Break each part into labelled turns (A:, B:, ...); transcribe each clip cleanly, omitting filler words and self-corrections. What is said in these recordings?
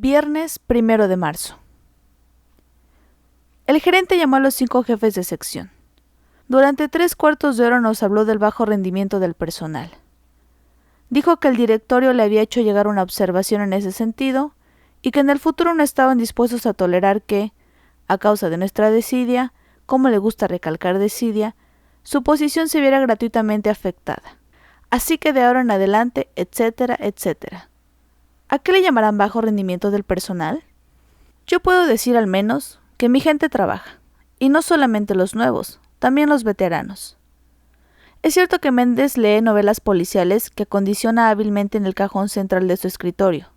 A: Viernes 1 de marzo. El gerente llamó a los 5 jefes de sección. Durante 3/4 de hora nos habló del bajo rendimiento del personal. Dijo que el directorio le había hecho llegar una observación en ese sentido y que en el futuro no estaban dispuestos a tolerar que, a causa de nuestra desidia, como le gusta recalcar desidia, su posición se viera gratuitamente afectada. Así que de ahora en adelante, etcétera, etcétera. ¿A qué le llamarán bajo rendimiento del personal? Yo puedo decir al menos que mi gente trabaja, y no solamente los nuevos, también los veteranos. Es cierto que Méndez lee novelas policiales que condiciona hábilmente en el cajón central de su escritorio,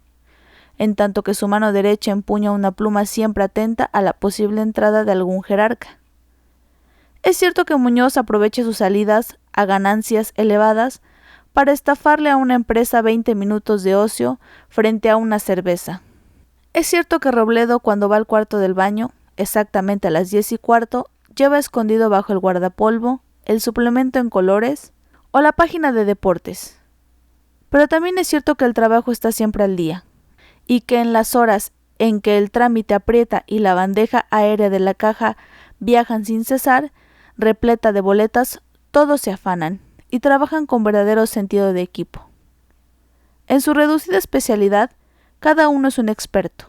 A: en tanto que su mano derecha empuña una pluma siempre atenta a la posible entrada de algún jerarca. Es cierto que Muñoz aprovecha sus salidas a ganancias elevadas para estafarle a una empresa 20 minutos de ocio frente a una cerveza. Es cierto que Robledo, cuando va al cuarto del baño, exactamente a las 10:15, lleva escondido bajo el guardapolvo el suplemento en colores o la página de deportes. Pero también es cierto que el trabajo está siempre al día, y que en las horas en que el trámite aprieta y la bandeja aérea de la caja viajan sin cesar, repleta de boletas, todos se afanan y trabajan con verdadero sentido de equipo. En su reducida especialidad, cada uno es un experto,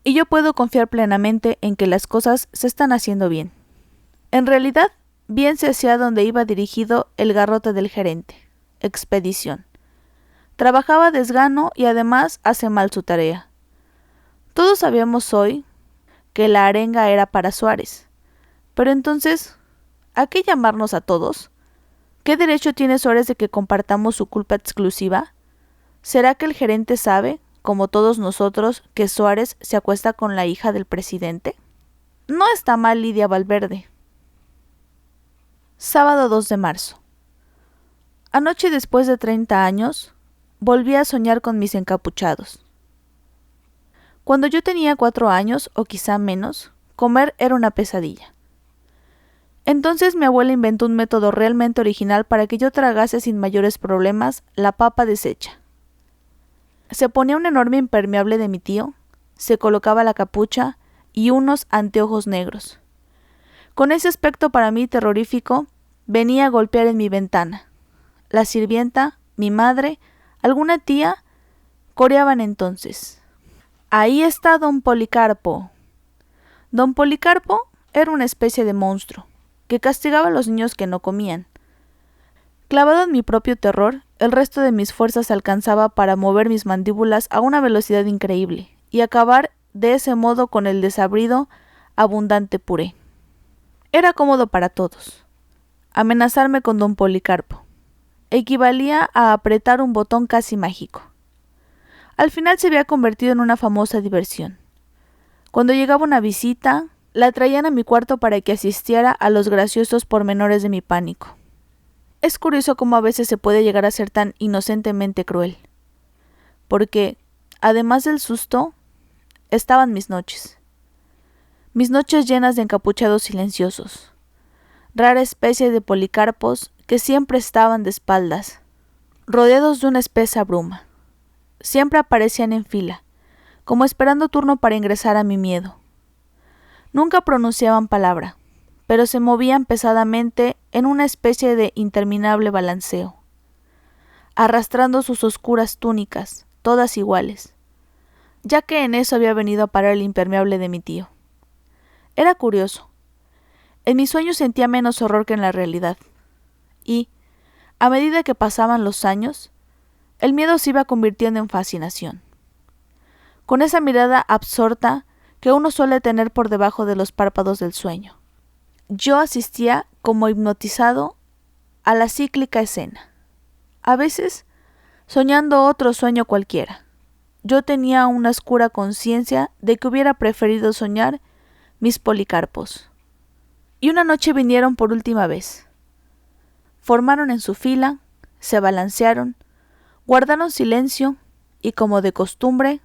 A: y yo puedo confiar plenamente en que las cosas se están haciendo bien. En realidad, bien se hacía donde iba dirigido el garrote del gerente, expedición. Trabajaba desgano y además hace mal su tarea. Todos sabíamos hoy que la arenga era para Suárez, pero entonces, ¿a qué llamarnos a todos? ¿Qué derecho tiene Suárez de que compartamos su culpa exclusiva? ¿Será que el gerente sabe, como todos nosotros, que Suárez se acuesta con la hija del presidente? No está mal Lidia Valverde. Sábado 2 de marzo. Anoche, después de 30 años, volví a soñar con mis encapuchados. Cuando yo tenía 4 años, o quizá menos, comer era una pesadilla. Entonces mi abuela inventó un método realmente original para que yo tragase sin mayores problemas la papa deshecha. Se ponía un enorme impermeable de mi tío, se colocaba la capucha y unos anteojos negros. Con ese aspecto para mí terrorífico, venía a golpear en mi ventana. La sirvienta, mi madre, alguna tía, coreaban entonces: «Ahí está don Policarpo». Don Policarpo era una especie de monstruo que castigaba a los niños que no comían. Clavado en mi propio terror, el resto de mis fuerzas alcanzaba para mover mis mandíbulas a una velocidad increíble y acabar de ese modo con el desabrido, abundante puré. Era cómodo para todos. Amenazarme con don Policarpo equivalía a apretar un botón casi mágico. Al final se había convertido en una famosa diversión. Cuando llegaba una visita, la traían a mi cuarto para que asistiera a los graciosos pormenores de mi pánico. Es curioso cómo a veces se puede llegar a ser tan inocentemente cruel. Porque, además del susto, estaban mis noches. Mis noches llenas de encapuchados silenciosos. Rara especie de policarpos que siempre estaban de espaldas, rodeados de una espesa bruma. Siempre aparecían en fila, como esperando turno para ingresar a mi miedo. Nunca pronunciaban palabra, pero se movían pesadamente en una especie de interminable balanceo, arrastrando sus oscuras túnicas, todas iguales, ya que en eso había venido a parar el impermeable de mi tío. Era curioso. En mis sueños sentía menos horror que en la realidad, y, a medida que pasaban los años, el miedo se iba convirtiendo en fascinación. Con esa mirada absorta que uno suele tener por debajo de los párpados del sueño, yo asistía como hipnotizado a la cíclica escena. A veces, soñando otro sueño cualquiera, yo tenía una oscura conciencia de que hubiera preferido soñar mis policarpos. Y una noche vinieron por última vez. Formaron en su fila, se balancearon, guardaron silencio y, como de costumbre,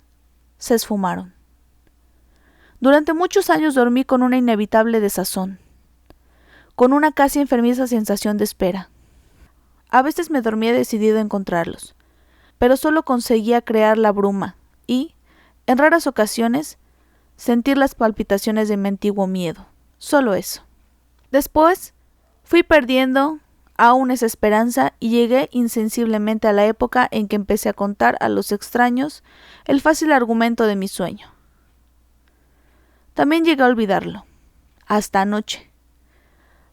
A: se esfumaron. Durante muchos años dormí con una inevitable desazón, con una casi enfermiza sensación de espera. A veces me dormía decidido a encontrarlos, pero solo conseguía crear la bruma y, En raras ocasiones, sentir las palpitaciones de mi antiguo miedo. Solo eso. Después, fui perdiendo aún esa esperanza y llegué insensiblemente a la época en que empecé a contar a los extraños el fácil argumento de mi sueño. También llegué a olvidarlo, hasta anoche.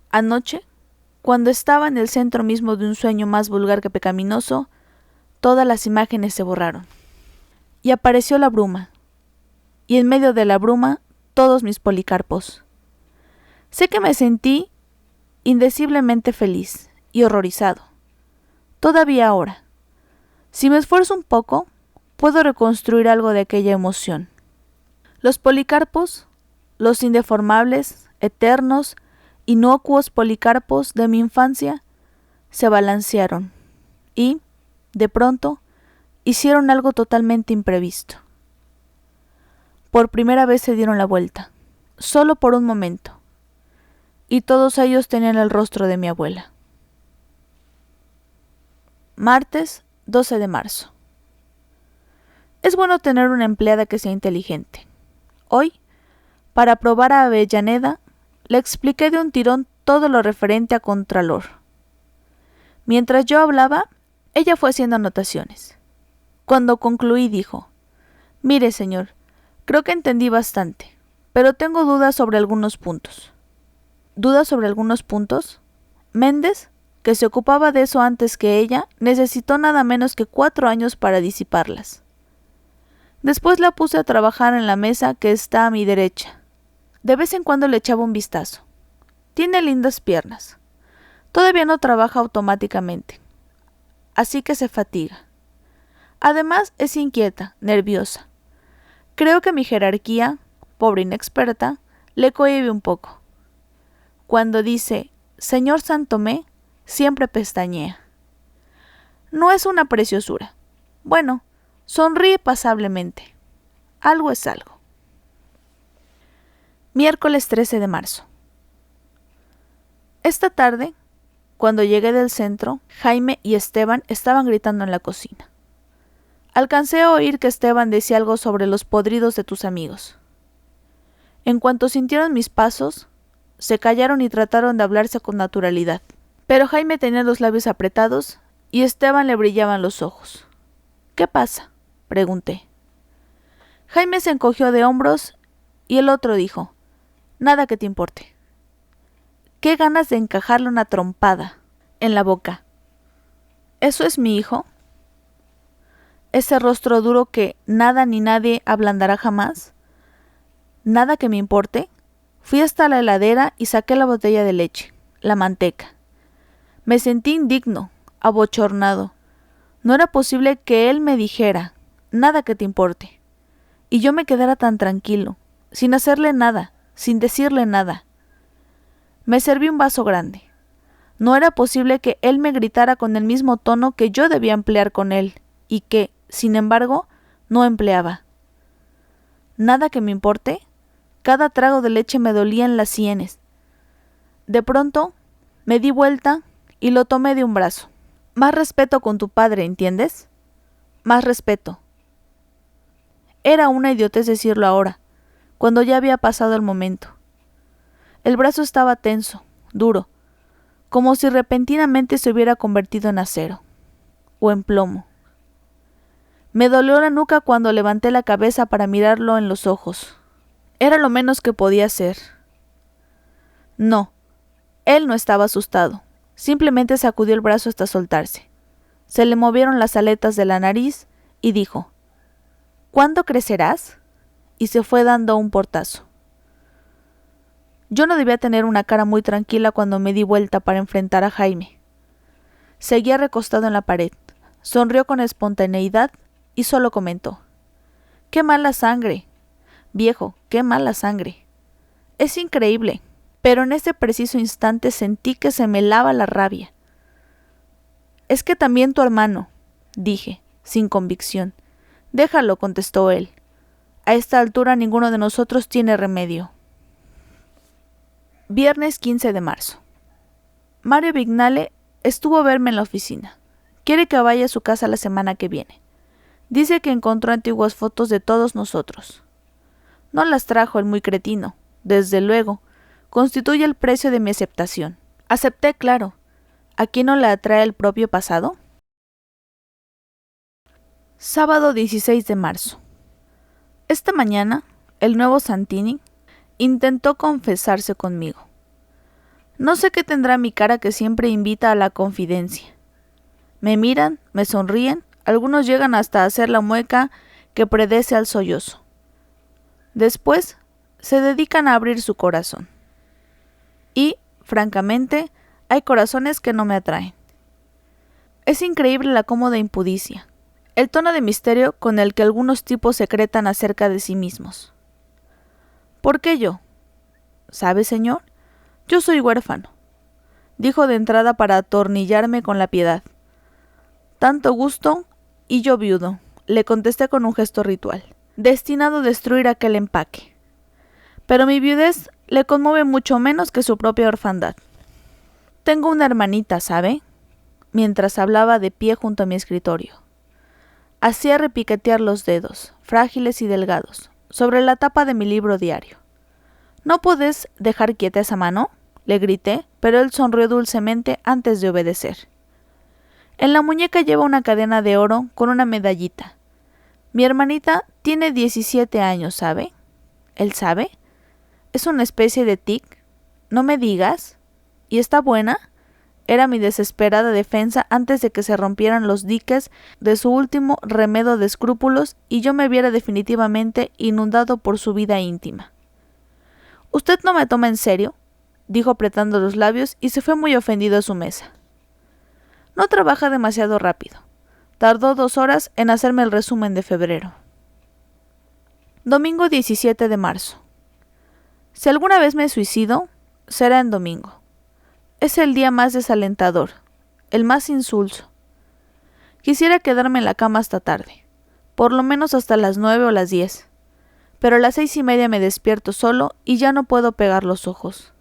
A: Anoche, cuando estaba en el centro mismo de un sueño más vulgar que pecaminoso, todas las imágenes se borraron. Y apareció la bruma, y en medio de la bruma todos mis policarpos. Sé que me sentí indeciblemente feliz y horrorizado. Todavía ahora, si me esfuerzo un poco, puedo reconstruir algo de aquella emoción. Los policarpos, los indeformables, eternos, inocuos policarpos de mi infancia, se balancearon y, de pronto, hicieron algo totalmente imprevisto. Por primera vez se dieron la vuelta, solo por un momento, y todos ellos tenían el rostro de mi abuela. Martes 12 de marzo. Es bueno tener una empleada que sea inteligente. Hoy, para probar a Avellaneda, le expliqué de un tirón todo lo referente a Contralor. Mientras yo hablaba, ella fue haciendo anotaciones. Cuando concluí dijo: «Mire, señor, creo que entendí bastante, pero tengo dudas sobre algunos puntos». ¿Dudas sobre algunos puntos? Méndez, que se ocupaba de eso antes que ella, necesitó nada menos que 4 años para disiparlas. Después la puse a trabajar en la mesa que está a mi derecha. De vez en cuando le echaba un vistazo. Tiene lindas piernas. Todavía no trabaja automáticamente, así que se fatiga. Además es inquieta, nerviosa. Creo que mi jerarquía, pobre inexperta, le cohíbe un poco. Cuando dice «Señor Santomé», siempre pestañea. No es una preciosura. Bueno, sonríe pasablemente. Algo es algo. Miércoles 13 de marzo. Esta tarde, cuando llegué del centro, Jaime y Esteban estaban gritando en la cocina. Alcancé a oír que Esteban decía algo sobre los podridos de tus amigos. En cuanto sintieron mis pasos, se callaron y trataron de hablarse con naturalidad. Pero Jaime tenía los labios apretados y Esteban le brillaban los ojos. «¿Qué pasa?», pregunté. Jaime se encogió de hombros y el otro dijo: «Nada que te importe». Qué ganas de encajarle una trompada en la boca. ¿Eso es mi hijo? Ese rostro duro que nada ni nadie ablandará jamás. ¿Nada que me importe? Fui hasta la heladera y saqué la botella de leche, la manteca. Me sentí indigno, abochornado. No era posible que él me dijera «nada que te importe», y yo me quedara tan tranquilo, sin hacerle nada, sin decirle nada. Me serví un vaso grande. No era posible que él me gritara con el mismo tono que yo debía emplear con él, y que, sin embargo, no empleaba. ¿Nada que me importe? Cada trago de leche me dolía en las sienes. De pronto, me di vuelta y lo tomé de un brazo. Más respeto con tu padre, ¿entiendes? Más respeto. Era una idiotez decirlo ahora, cuando ya había pasado el momento. El brazo estaba tenso, duro, como si repentinamente se hubiera convertido en acero, o en plomo. Me dolió la nuca cuando levanté la cabeza para mirarlo en los ojos. Era lo menos que podía hacer. No, él no estaba asustado. Simplemente sacudió el brazo hasta soltarse. Se le movieron las aletas de la nariz y dijo: «¿Cuándo crecerás?», y se fue dando un portazo. Yo no debía tener una cara muy tranquila cuando me di vuelta para enfrentar a Jaime. Seguía recostado en la pared. Sonrió con espontaneidad y solo comentó: «¡Qué mala sangre! Viejo, qué mala sangre. Es increíble», pero en ese preciso instante sentí que se me helaba la rabia. «Es que también tu hermano», dije, sin convicción. «Déjalo», contestó él. «A esta altura ninguno de nosotros tiene remedio». Viernes 15 de marzo. Mario Vignale estuvo a verme en la oficina. Quiere que vaya a su casa la semana que viene. Dice que encontró antiguas fotos de todos nosotros. No las trajo el muy cretino, desde luego. Constituye el precio de mi aceptación. Acepté, claro. ¿A quién no le atrae el propio pasado? Sábado 16 de marzo. Esta mañana, el nuevo Santini intentó confesarse conmigo. No sé qué tendrá mi cara que siempre invita a la confidencia. Me miran, me sonríen, algunos llegan hasta hacer la mueca que predece al sollozo. Después, se dedican a abrir su corazón. Y, francamente, hay corazones que no me atraen. Es increíble la cómoda impudicia, el tono de misterio con el que algunos tipos secretan acerca de sí mismos. ¿Por qué yo? ¿Sabe, señor? Yo soy huérfano, dijo de entrada para atornillarme con la piedad. Tanto gusto, y yo viudo, le contesté con un gesto ritual, destinado a destruir aquel empaque. Pero mi viudez le conmueve mucho menos que su propia orfandad. Tengo una hermanita, ¿sabe? Mientras hablaba de pie junto a mi escritorio. Hacía repiquetear los dedos, frágiles y delgados, sobre la tapa de mi libro diario. ¿No podés dejar quieta esa mano?, le grité, pero él sonrió dulcemente antes de obedecer. En la muñeca lleva una cadena de oro con una medallita. Mi hermanita tiene 17 años, ¿sabe? ¿Él sabe? ¿Es una especie de tic? ¿No me digas? ¿Y está buena? Era mi desesperada defensa antes de que se rompieran los diques de su último remedo de escrúpulos y yo me viera definitivamente inundado por su vida íntima. «¿Usted no me toma en serio?», dijo apretando los labios y se fue muy ofendido a su mesa. No trabaja demasiado rápido. Tardó 2 horas en hacerme el resumen de febrero. Domingo 17 de marzo. Si alguna vez me suicido, será en domingo. Es el día más desalentador, el más insulso. Quisiera quedarme en la cama hasta tarde, por lo menos hasta las 9 o las 10. Pero a las 6:30 me despierto solo y ya no puedo pegar los ojos.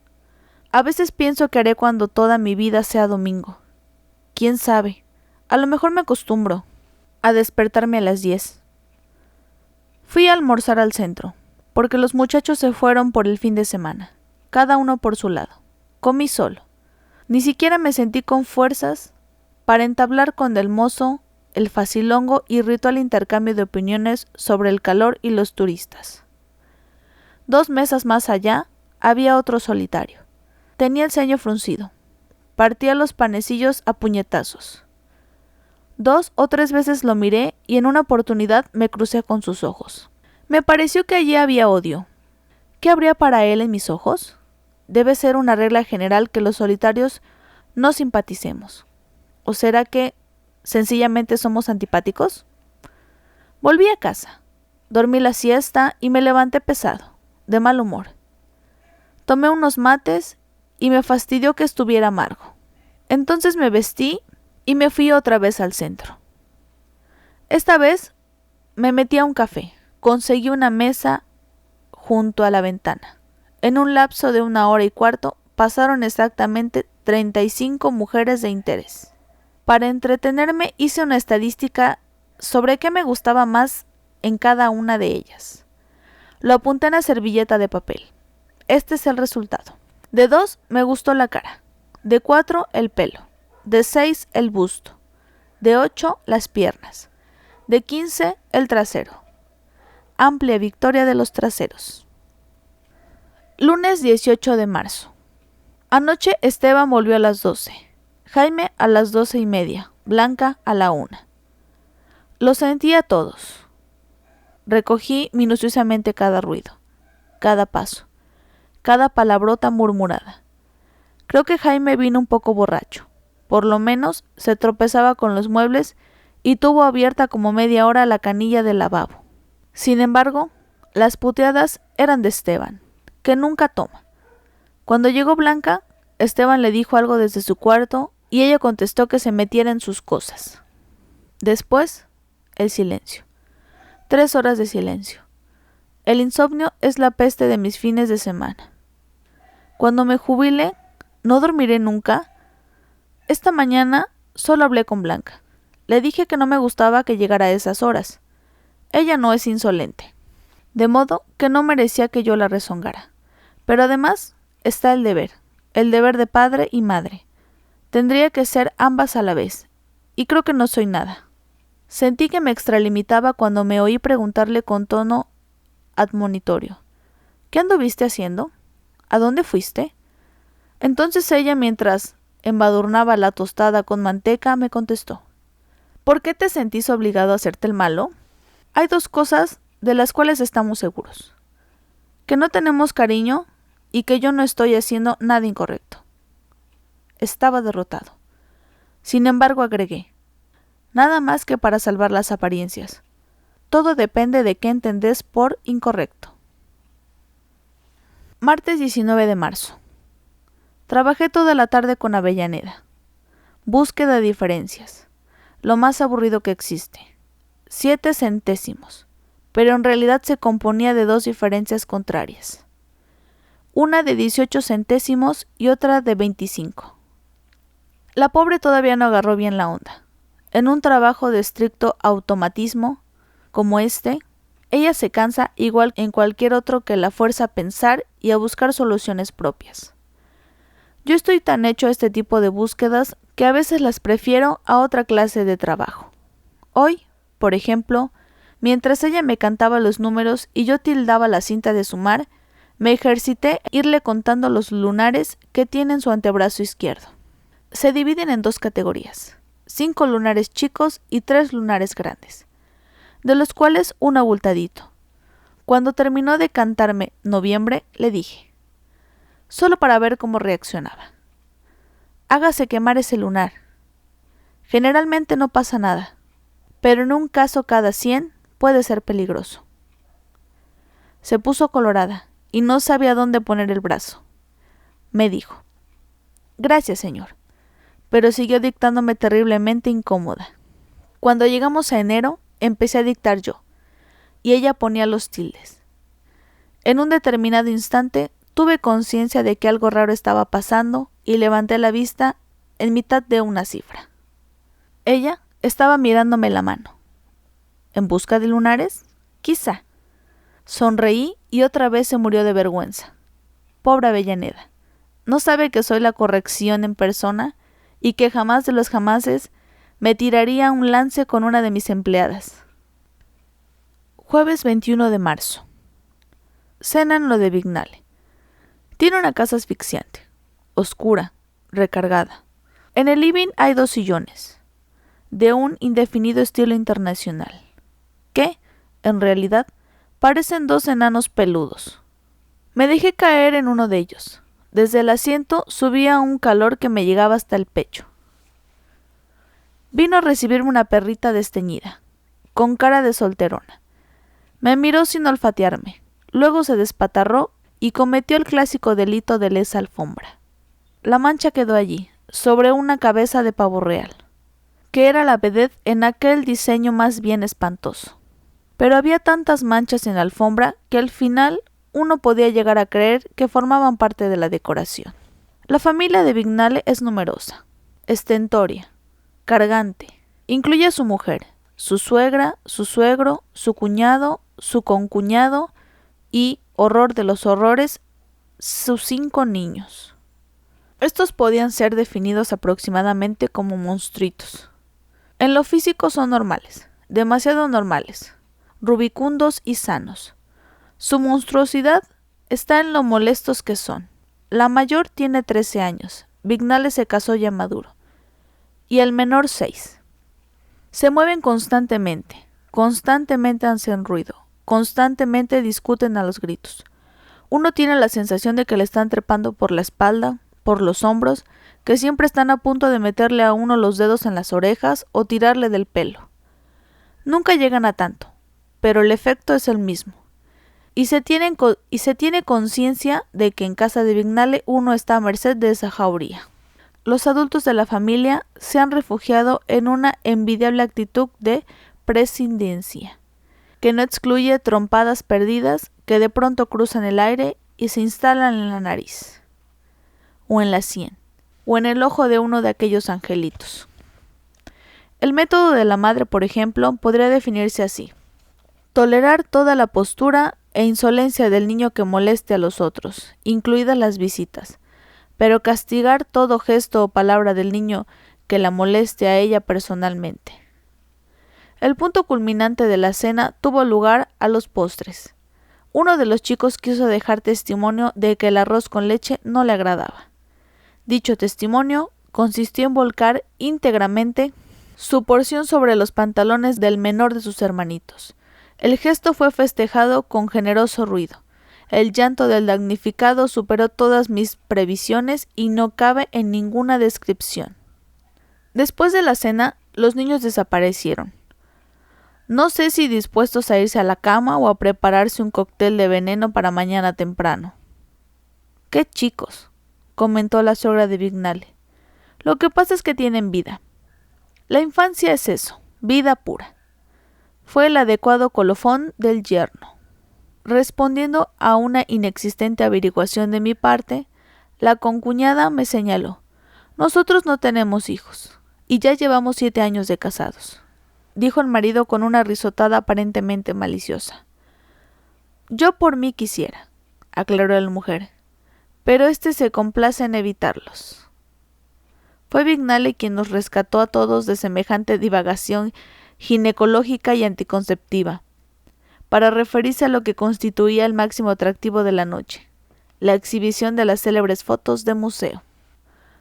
A: A veces pienso que haré cuando toda mi vida sea domingo. ¿Quién sabe? A lo mejor me acostumbro a despertarme a las 10. Fui a almorzar al centro, porque los muchachos se fueron por el fin de semana, cada uno por su lado. Comí solo. Ni siquiera me sentí con fuerzas para entablar con el mozo el facilongo y ritual intercambio de opiniones sobre el calor y los turistas. 2 mesas más allá había otro solitario. Tenía el ceño fruncido. Partía los panecillos a puñetazos. 2 o 3 veces lo miré y en una oportunidad me crucé con sus ojos. Me pareció que allí había odio. ¿Qué habría para él en mis ojos? Debe ser una regla general que los solitarios no simpaticemos. ¿O será que sencillamente somos antipáticos? Volví a casa. Dormí la siesta y me levanté pesado, de mal humor. Tomé unos mates y me fastidió que estuviera amargo. Entonces me vestí y me fui otra vez al centro. Esta vez me metí a un café. Conseguí una mesa junto a la ventana. En un lapso de 1 hora y cuarto pasaron exactamente 35 mujeres de interés. Para entretenerme hice una estadística sobre qué me gustaba más en cada una de ellas. Lo apunté en la servilleta de papel. Este es el resultado. De 2 me gustó la cara. De 4 el pelo. De 6 el busto. De 8 las piernas. De 15 el trasero. Amplia victoria de los traseros. Lunes 18 de marzo. Anoche Esteban volvió a las 12. Jaime a las 12:30, Blanca a la 1. Los sentí a todos. Recogí minuciosamente cada ruido, cada paso, cada palabrota murmurada. Creo que Jaime vino un poco borracho. Por lo menos se tropezaba con los muebles y tuvo abierta como media hora la canilla del lavabo. Sin embargo, las puteadas eran de Esteban, que nunca toma. Cuando llegó Blanca, Esteban le dijo algo desde su cuarto y ella contestó que se metiera en sus cosas. Después, el silencio. 3 horas de silencio. El insomnio es la peste de mis fines de semana. Cuando me jubile, ¿no dormiré nunca? Esta mañana solo hablé con Blanca. Le dije que no me gustaba que llegara a esas horas. Ella no es insolente, de modo que no merecía que yo la rezongara. Pero además está el deber de padre y madre. Tendría que ser ambas a la vez, y creo que no soy nada. Sentí que me extralimitaba cuando me oí preguntarle con tono admonitorio: ¿Qué anduviste haciendo? ¿A dónde fuiste? Entonces ella, mientras embadurnaba la tostada con manteca, me contestó: ¿Por qué te sentís obligado a hacerte el malo? Hay dos cosas de las cuales estamos seguros: que no tenemos cariño y que yo no estoy haciendo nada incorrecto. Estaba derrotado. Sin embargo, agregué: nada más que para salvar las apariencias. Todo depende de qué entendés por incorrecto. Martes 19 de marzo. Trabajé toda la tarde con Avellaneda. Búsqueda de diferencias. Lo más aburrido que existe. 7 centésimos. Pero en realidad se componía de dos diferencias contrarias. Una de 18 centésimos y otra de 25. La pobre todavía no agarró bien la onda. En un trabajo de estricto automatismo como este, ella se cansa igual en cualquier otro que la fuerza a pensar y a buscar soluciones propias. Yo estoy tan hecho a este tipo de búsquedas que a veces las prefiero a otra clase de trabajo. Hoy, por ejemplo, mientras ella me cantaba los números y yo tildaba la cinta de sumar, me ejercité a irle contando los lunares que tiene en su antebrazo izquierdo. Se dividen en dos categorías: 5 lunares chicos y 3 lunares grandes, de los cuales uno abultadito. Cuando terminó de cantarme noviembre, le dije, solo para ver cómo reaccionaba: hágase quemar ese lunar. Generalmente no pasa nada, pero en un caso cada 100 puede ser peligroso. Se puso colorada y no sabía dónde poner el brazo. Me dijo: gracias, señor, pero siguió dictándome terriblemente incómoda. Cuando llegamos a enero, empecé a dictar yo, y ella ponía los tildes. En un determinado instante tuve conciencia de que algo raro estaba pasando y levanté la vista en mitad de una cifra. Ella estaba mirándome la mano. ¿En busca de lunares? Quizá. Sonreí y otra vez se murió de vergüenza. Pobre Avellaneda. ¿No sabe que soy la corrección en persona y que jamás de los jamases me tiraría un lance con una de mis empleadas? Jueves 21 de marzo. Cenan lo de Vignale. Tiene una casa asfixiante, oscura, recargada. En el living hay 2 sillones, de un indefinido estilo internacional, que, en realidad, parecen 2 enanos peludos. Me dejé caer en uno de ellos. Desde el asiento subía un calor que me llegaba hasta el pecho. Vino a recibirme una perrita desteñida, con cara de solterona. Me miró sin olfatearme, luego se despatarró y cometió el clásico delito de lesa alfombra. La mancha quedó allí, sobre una cabeza de pavo real, que era la vedette en aquel diseño más bien espantoso. Pero había tantas manchas en la alfombra que al final uno podía llegar a creer que formaban parte de la decoración. La familia de Vignale es numerosa, estentoria, cargante. Incluye a su mujer, su suegra, su suegro, su cuñado, su concuñado y, horror de los horrores, sus 5 niños. Estos podían ser definidos aproximadamente como monstruitos. En lo físico son normales, demasiado normales, rubicundos y sanos. Su monstruosidad está en lo molestos que son. La mayor tiene 13 años, Vignale se casó ya maduro, y el menor 6. Se mueven constantemente hacen ruido, constantemente discuten a los gritos. Uno tiene la sensación de que le están trepando por la espalda, por los hombros, que siempre están a punto de meterle a uno los dedos en las orejas o tirarle del pelo. Nunca llegan a tanto, pero el efecto es el mismo. Y se tiene conciencia de que en casa de Vignale uno está a merced de esa jauría. Los adultos de la familia se han refugiado en una envidiable actitud de prescindencia, que no excluye trompadas perdidas que de pronto cruzan el aire y se instalan en la nariz, o en la sien, o en el ojo de uno de aquellos angelitos. El método de la madre, por ejemplo, podría definirse así: tolerar toda la postura e insolencia del niño que moleste a los otros, incluidas las visitas, pero castigar todo gesto o palabra del niño que la moleste a ella personalmente. El punto culminante de la cena tuvo lugar a los postres. Uno de los chicos quiso dejar testimonio de que el arroz con leche no le agradaba. Dicho testimonio consistió en volcar íntegramente su porción sobre los pantalones del menor de sus hermanitos. El gesto fue festejado con generoso ruido. El llanto del damnificado superó todas mis previsiones y no cabe en ninguna descripción. Después de la cena, los niños desaparecieron. No sé si dispuestos a irse a la cama o a prepararse un cóctel de veneno para mañana temprano. ¡Qué chicos!, comentó la suegra de Vignale. Lo que pasa es que tienen vida. La infancia es eso, vida pura. Fue el adecuado colofón del yerno. Respondiendo a una inexistente averiguación de mi parte, la concuñada me señaló: nosotros no tenemos hijos, y ya llevamos 7 años de casados, dijo el marido con una risotada aparentemente maliciosa. Yo por mí quisiera, aclaró la mujer, pero este se complace en evitarlos. Fue Vignale quien nos rescató a todos de semejante divagación ginecológica y anticonceptiva, para referirse a lo que constituía el máximo atractivo de la noche, la exhibición de las célebres fotos de museo.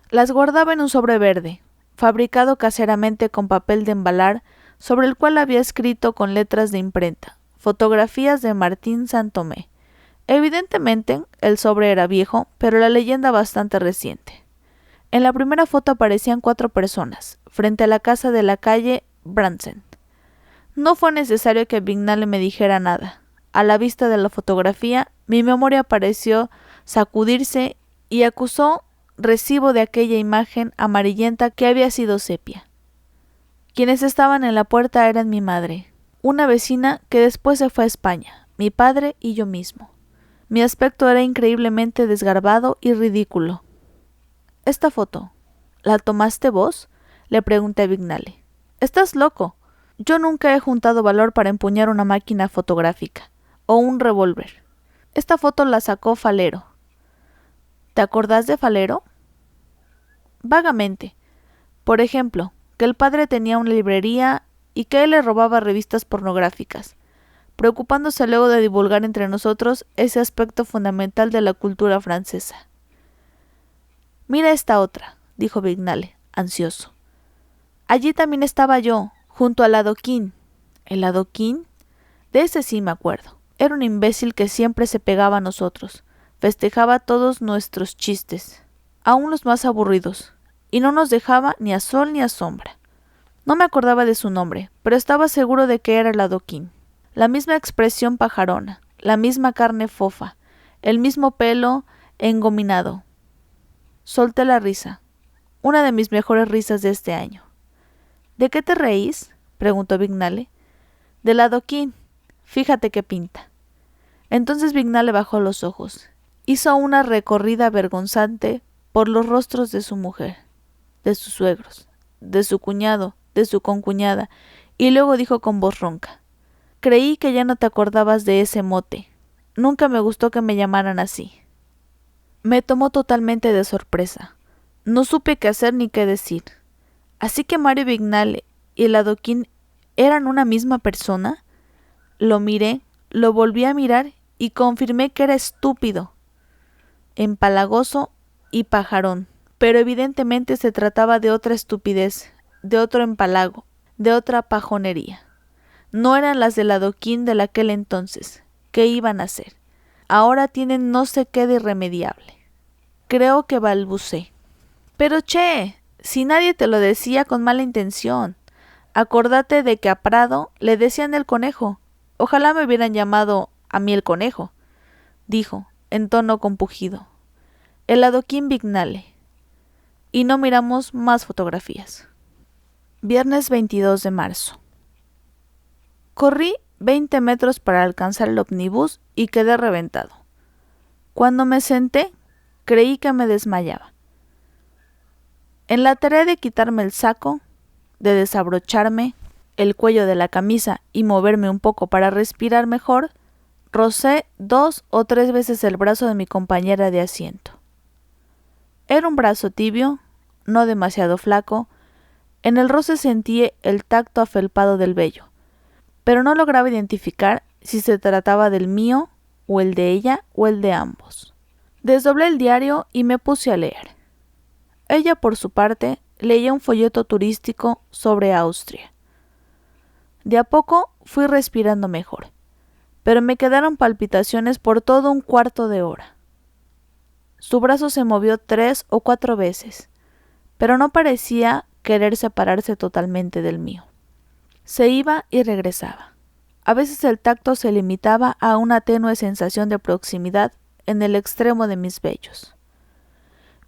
A: Las guardaba en un sobre verde, fabricado caseramente con papel de embalar, sobre el cual había escrito con letras de imprenta: fotografías de Martín Santomé. Evidentemente, el sobre era viejo, pero la leyenda bastante reciente. En la primera foto aparecían 4 personas, frente a la casa de la calle Brandsen. No fue necesario que Vignale me dijera nada. A la vista de la fotografía, mi memoria pareció sacudirse y acusó recibo de aquella imagen amarillenta que había sido sepia. Quienes estaban en la puerta eran mi madre, una vecina que después se fue a España, mi padre y yo mismo. Mi aspecto era increíblemente desgarbado y ridículo. «¿Esta foto, la tomaste vos?», le pregunté a Vignale. «Estás loco. Yo nunca he juntado valor para empuñar una máquina fotográfica o un revólver. Esta foto la sacó Falero». «¿Te acordás de Falero?». «Vagamente. Por ejemplo, que el padre tenía una librería y que él le robaba revistas pornográficas, preocupándose luego de divulgar entre nosotros ese aspecto fundamental de la cultura francesa». «Mira esta otra», dijo Vignale, ansioso. «Allí también estaba yo, junto al adoquín». «¿El adoquín?». «De ese sí me acuerdo. Era un imbécil que siempre se pegaba a nosotros, festejaba todos nuestros chistes, aun los más aburridos, y no nos dejaba ni a sol ni a sombra. No me acordaba de su nombre, pero estaba seguro de que era el adoquín. La misma expresión pajarona, la misma carne fofa, el mismo pelo engominado». Solté la risa, una de mis mejores risas de este año. «¿De qué te reís?», preguntó Vignale. «Del adoquín. Fíjate qué pinta». Entonces Vignale bajó los ojos. Hizo una recorrida vergonzante por los rostros de su mujer, de sus suegros, de su cuñado, de su concuñada, y luego dijo con voz ronca: «Creí que ya no te acordabas de ese mote. Nunca me gustó que me llamaran así». Me tomó totalmente de sorpresa. No supe qué hacer ni qué decir. ¿Así que Mario Vignale y el adoquín eran una misma persona? Lo miré, lo volví a mirar y confirmé que era estúpido, empalagoso y pajarón, pero evidentemente se trataba de otra estupidez, de otro empalago, de otra pajonería. No eran las del adoquín de aquel entonces. ¿Qué iban a hacer? Ahora tienen no sé qué de irremediable. Creo que balbucé. «Pero che, si nadie te lo decía con mala intención. Acordate de que a Prado le decían el conejo. Ojalá me hubieran llamado a mí el conejo», dijo, en tono compungido, el adoquín Vignale. Y no miramos más fotografías. Viernes 22 de marzo. Corrí 20 metros para alcanzar el ómnibus y quedé reventado. Cuando me senté, creí que me desmayaba. En la tarea de quitarme el saco, de desabrocharme el cuello de la camisa y moverme un poco para respirar mejor, rocé 2 o 3 veces el brazo de mi compañera de asiento. Era un brazo tibio, no demasiado flaco. En el roce sentí el tacto afelpado del vello, pero no lograba identificar si se trataba del mío, o el de ella, o el de ambos. Desdoblé el diario y me puse a leer. Ella, por su parte, leía un folleto turístico sobre Austria. De a poco fui respirando mejor, pero me quedaron palpitaciones por todo un cuarto de hora. Su brazo se movió 3 o 4 veces, pero no parecía querer separarse totalmente del mío. Se iba y regresaba. A veces el tacto se limitaba a una tenue sensación de proximidad en el extremo de mis vellos.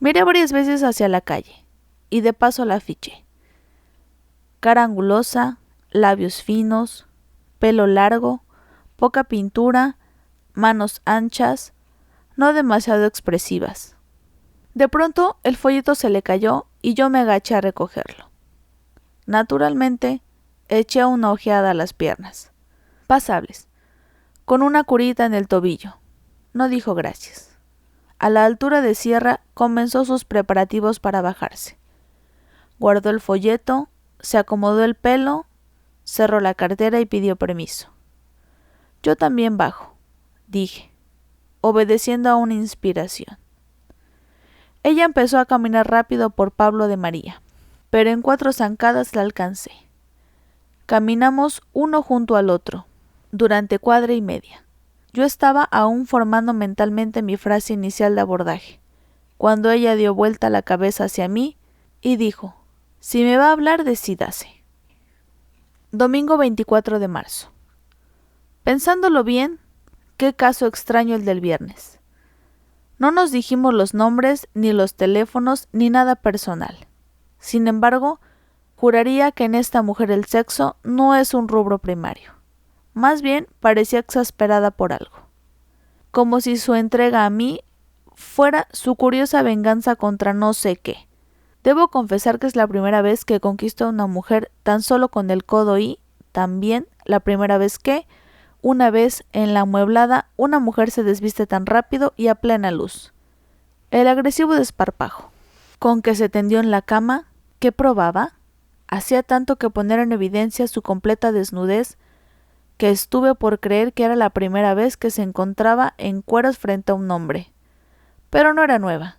A: Miré varias veces hacia la calle, y de paso la fiché. Cara angulosa, labios finos, pelo largo, poca pintura, manos anchas, no demasiado expresivas. De pronto el folleto se le cayó y yo me agaché a recogerlo. Naturalmente, eché una ojeada a las piernas. Pasables, con una curita en el tobillo. No dijo gracias. A la altura de Sierra comenzó sus preparativos para bajarse. Guardó el folleto, se acomodó el pelo, cerró la cartera y pidió permiso. Yo también bajo, dije, obedeciendo a una inspiración. Ella empezó a caminar rápido por Pablo de María, pero en 4 zancadas la alcancé. Caminamos uno junto al otro, durante cuadra y media. Yo estaba aún formando mentalmente mi frase inicial de abordaje, cuando ella dio vuelta la cabeza hacia mí y dijo: «Si me va a hablar, decídase». Domingo 24 de marzo. Pensándolo bien, qué caso extraño el del viernes. No nos dijimos los nombres, ni los teléfonos, ni nada personal. Sin embargo, juraría que en esta mujer el sexo no es un rubro primario. Más bien parecía exasperada por algo. Como si su entrega a mí fuera su curiosa venganza contra no sé qué. Debo confesar que es la primera vez que conquisto a una mujer tan solo con el codo y, también, la primera vez que, una vez en la amueblada, una mujer se desviste tan rápido y a plena luz. El agresivo desparpajo, con que se tendió en la cama, que probaba, hacía tanto que poner en evidencia su completa desnudez, que estuve por creer que era la primera vez que se encontraba en cueros frente a un hombre. Pero no era nueva,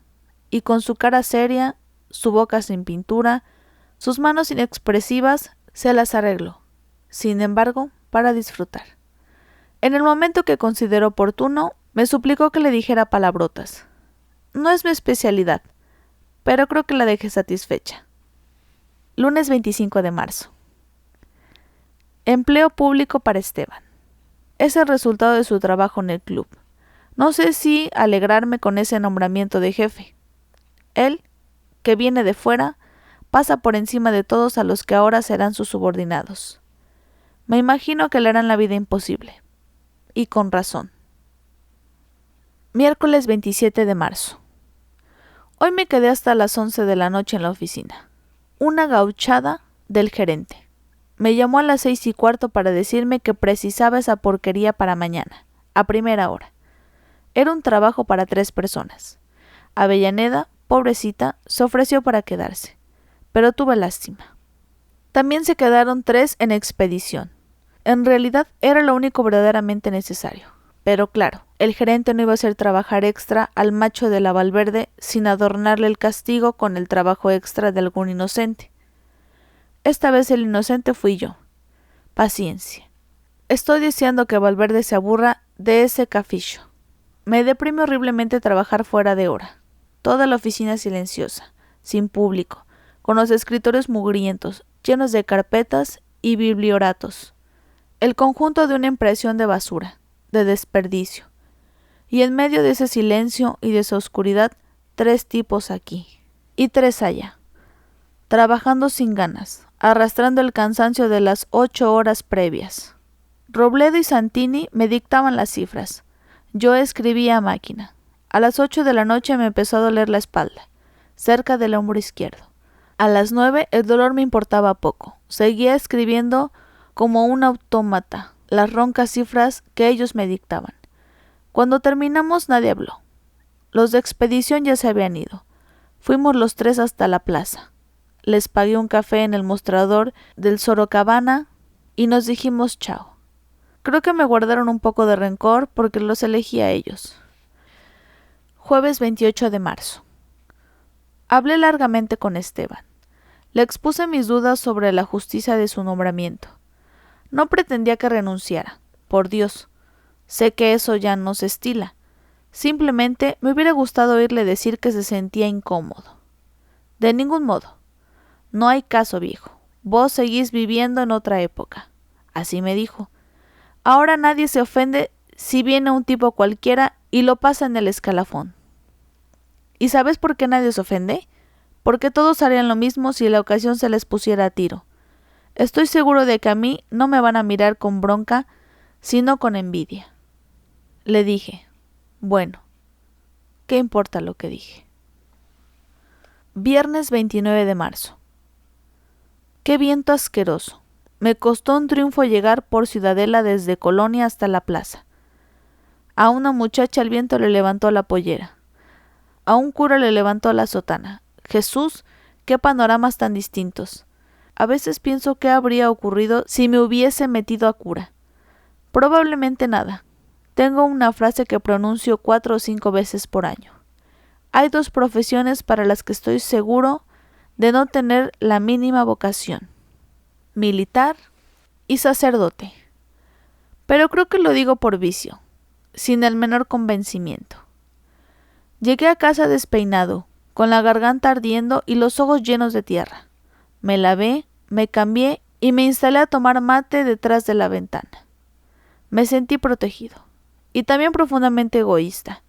A: y con su cara seria, su boca sin pintura, sus manos inexpresivas, se las arregló, sin embargo, para disfrutar. En el momento que consideró oportuno, me suplicó que le dijera palabrotas. No es mi especialidad, pero creo que la dejé satisfecha. Lunes 25 de marzo. Empleo público para Esteban. Es el resultado de su trabajo en el club. No sé si alegrarme con ese nombramiento de jefe. Él, que viene de fuera, pasa por encima de todos a los que ahora serán sus subordinados. Me imagino que le harán la vida imposible. Y con razón. Miércoles 27 de marzo. Hoy me quedé hasta las 11 de la noche en la oficina. Una gauchada del gerente. Me llamó a las 6:15 para decirme que precisaba esa porquería para mañana, a primera hora. Era un trabajo para 3 personas. Avellaneda, pobrecita, se ofreció para quedarse, pero tuve lástima. También se quedaron 3 en expedición. En realidad era lo único verdaderamente necesario. Pero claro, el gerente no iba a hacer trabajar extra al macho de la Valverde sin adornarle el castigo con el trabajo extra de algún inocente. Esta vez el inocente fui yo. Paciencia. Estoy deseando que Valverde se aburra de ese cafillo. Me deprime horriblemente trabajar fuera de hora. Toda la oficina silenciosa, sin público, con los escritorios mugrientos, llenos de carpetas y biblioratos. El conjunto de una impresión de basura, de desperdicio. Y en medio de ese silencio y de esa oscuridad, 3 tipos aquí y 3 allá, trabajando sin ganas, arrastrando el cansancio de las 8 horas previas. Robledo y Santini me dictaban las cifras. Yo escribía a máquina. A las 8 de la noche me empezó a doler la espalda, cerca del hombro izquierdo. A las 9 el dolor me importaba poco. Seguía escribiendo como un autómata las roncas cifras que ellos me dictaban. Cuando terminamos nadie habló. Los de expedición ya se habían ido. Fuimos los tres hasta la plaza. Les pagué un café en el mostrador del Sorocabana y nos dijimos chao. Creo que me guardaron un poco de rencor porque los elegí a ellos. Jueves 28 de marzo. Hablé largamente con Esteban. Le expuse mis dudas sobre la justicia de su nombramiento. No pretendía que renunciara, por Dios. Sé que eso ya no se estila. Simplemente me hubiera gustado oírle decir que se sentía incómodo. De ningún modo. No hay caso, viejo. Vos seguís viviendo en otra época. Así me dijo. Ahora nadie se ofende si viene un tipo cualquiera y lo pasa en el escalafón. ¿Y sabes por qué nadie se ofende? Porque todos harían lo mismo si la ocasión se les pusiera a tiro. Estoy seguro de que a mí no me van a mirar con bronca, sino con envidia. Le dije, bueno, ¿qué importa lo que dije? Viernes 29 de marzo. ¡Qué viento asqueroso! Me costó un triunfo llegar por Ciudadela desde Colonia hasta la plaza. A una muchacha el viento le levantó la pollera. A un cura le levantó la sotana. Jesús, qué panoramas tan distintos. A veces pienso qué habría ocurrido si me hubiese metido a cura. Probablemente nada. Tengo una frase que pronuncio 4 o 5 veces por año. Hay 2 profesiones para las que estoy seguro de no tener la mínima vocación: militar y sacerdote. Pero creo que lo digo por vicio, sin el menor convencimiento. Llegué a casa despeinado, con la garganta ardiendo y los ojos llenos de tierra. Me lavé, me cambié y me instalé a tomar mate detrás de la ventana. Me sentí protegido, y también profundamente egoísta.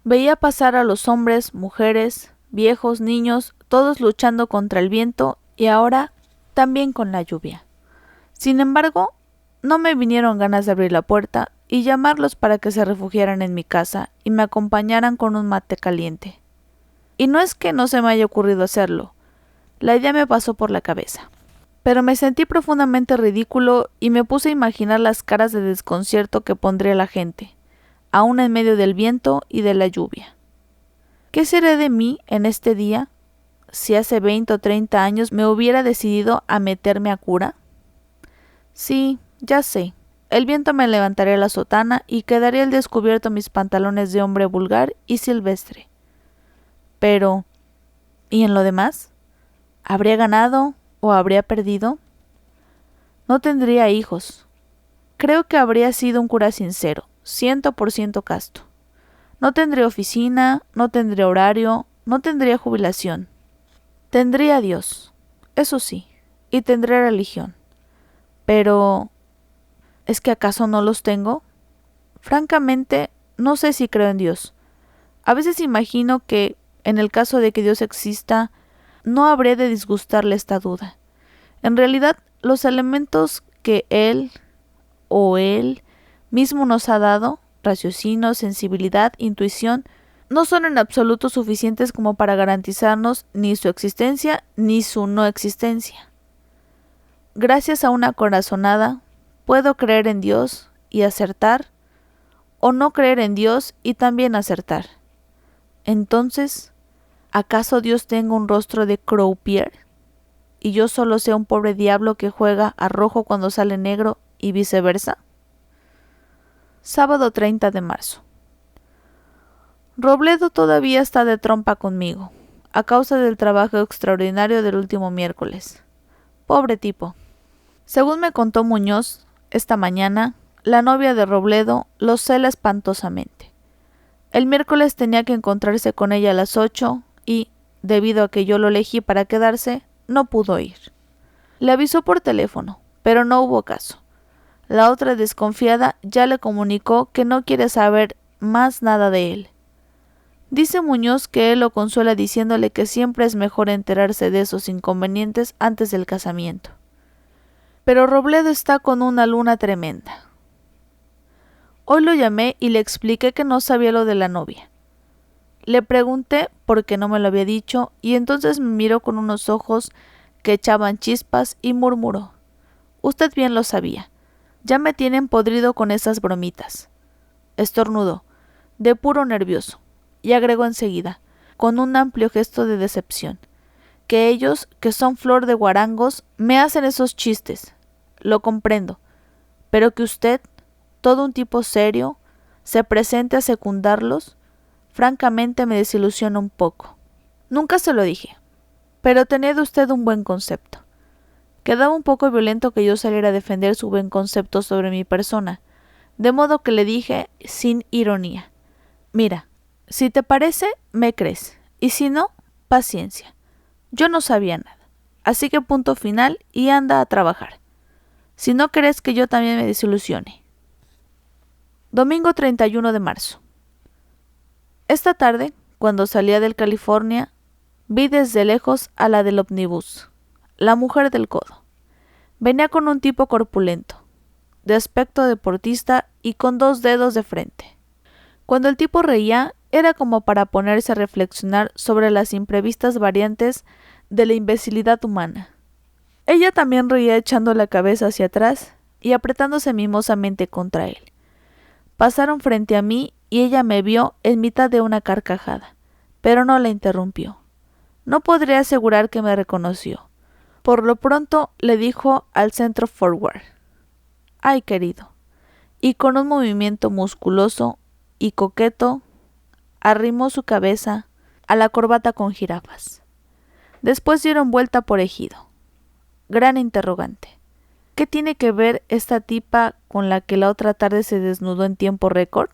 A: Veía pasar a los hombres, mujeres, viejos, niños, todos luchando contra el viento y ahora también con la lluvia. Sin embargo, no me vinieron ganas de abrir la puerta y llamarlos para que se refugiaran en mi casa y me acompañaran con un mate caliente. Y no es que no se me haya ocurrido hacerlo, la idea me pasó por la cabeza. Pero me sentí profundamente ridículo y me puse a imaginar las caras de desconcierto que pondría la gente, aún en medio del viento y de la lluvia. ¿Qué sería de mí en este día si hace 20 o 30 años me hubiera decidido a meterme a cura? Sí, ya sé, el viento me levantaría la sotana y quedaría al descubierto mis pantalones de hombre vulgar y silvestre. Pero, ¿y en lo demás? ¿Habría ganado o habría perdido? No tendría hijos. Creo que habría sido un cura sincero, 100% casto. No tendría oficina, no tendría horario, no tendría jubilación. Tendría a Dios, eso sí, y tendría religión. Pero, ¿es que acaso no los tengo? Francamente, no sé si creo en Dios. A veces imagino que, en el caso de que Dios exista, no habría de disgustarle esta duda. En realidad, los elementos que Él o Él mismo nos ha dado, raciocinio, sensibilidad, intuición, no son en absoluto suficientes como para garantizarnos ni su existencia ni su no existencia. Gracias a una corazonada, puedo creer en Dios y acertar, o no creer en Dios y también acertar. Entonces, ¿acaso Dios tenga un rostro de croupier y yo solo sea un pobre diablo que juega a rojo cuando sale negro y viceversa? Sábado 30 de marzo. Robledo todavía está de trompa conmigo, a causa del trabajo extraordinario del último miércoles. Pobre tipo. Según me contó Muñoz, esta mañana, la novia de Robledo lo cela espantosamente. El miércoles tenía que encontrarse con ella a las 8 y, debido a que yo lo elegí para quedarse, no pudo ir. Le avisó por teléfono, pero no hubo caso. La otra desconfiada ya le comunicó que no quiere saber más nada de él. Dice Muñoz que él lo consuela diciéndole que siempre es mejor enterarse de esos inconvenientes antes del casamiento. Pero Robledo está con una luna tremenda. Hoy lo llamé y le expliqué que no sabía lo de la novia. Le pregunté por qué no me lo había dicho y entonces me miró con unos ojos que echaban chispas y murmuró: «Usted bien lo sabía. Ya me tienen podrido con esas bromitas». Estornudó, de puro nervioso, y agregó enseguida, con un amplio gesto de decepción: «Que ellos, que son flor de guarangos, me hacen esos chistes. Lo comprendo, pero que usted, todo un tipo serio, se presente a secundarlos, francamente me desilusiona un poco». Nunca se lo dije, pero tenía de usted un buen concepto. Quedaba un poco violento que yo saliera a defender su buen concepto sobre mi persona, de modo que le dije sin ironía: «Mira, si te parece, me crees, y si no, paciencia. Yo no sabía nada, así que punto final y anda a trabajar, si no querés que yo también me desilusione». Domingo 31 de marzo. Esta tarde, cuando salía del California, vi desde lejos a la del ómnibus, la mujer del codo. Venía con un tipo corpulento, de aspecto deportista y con 2 dedos de frente. Cuando el tipo reía, era como para ponerse a reflexionar sobre las imprevistas variantes de la imbecilidad humana. Ella también reía echando la cabeza hacia atrás y apretándose mimosamente contra él. Pasaron frente a mí y ella me vio en mitad de una carcajada, pero no la interrumpió. No podría asegurar que me reconoció. Por lo pronto le dijo al centro forward: «Ay, querido», y con un movimiento musculoso y coqueto arrimó su cabeza a la corbata con jirafas. Después dieron vuelta por Ejido. Gran interrogante. ¿Qué tiene que ver esta tipa con la que la otra tarde se desnudó en tiempo récord?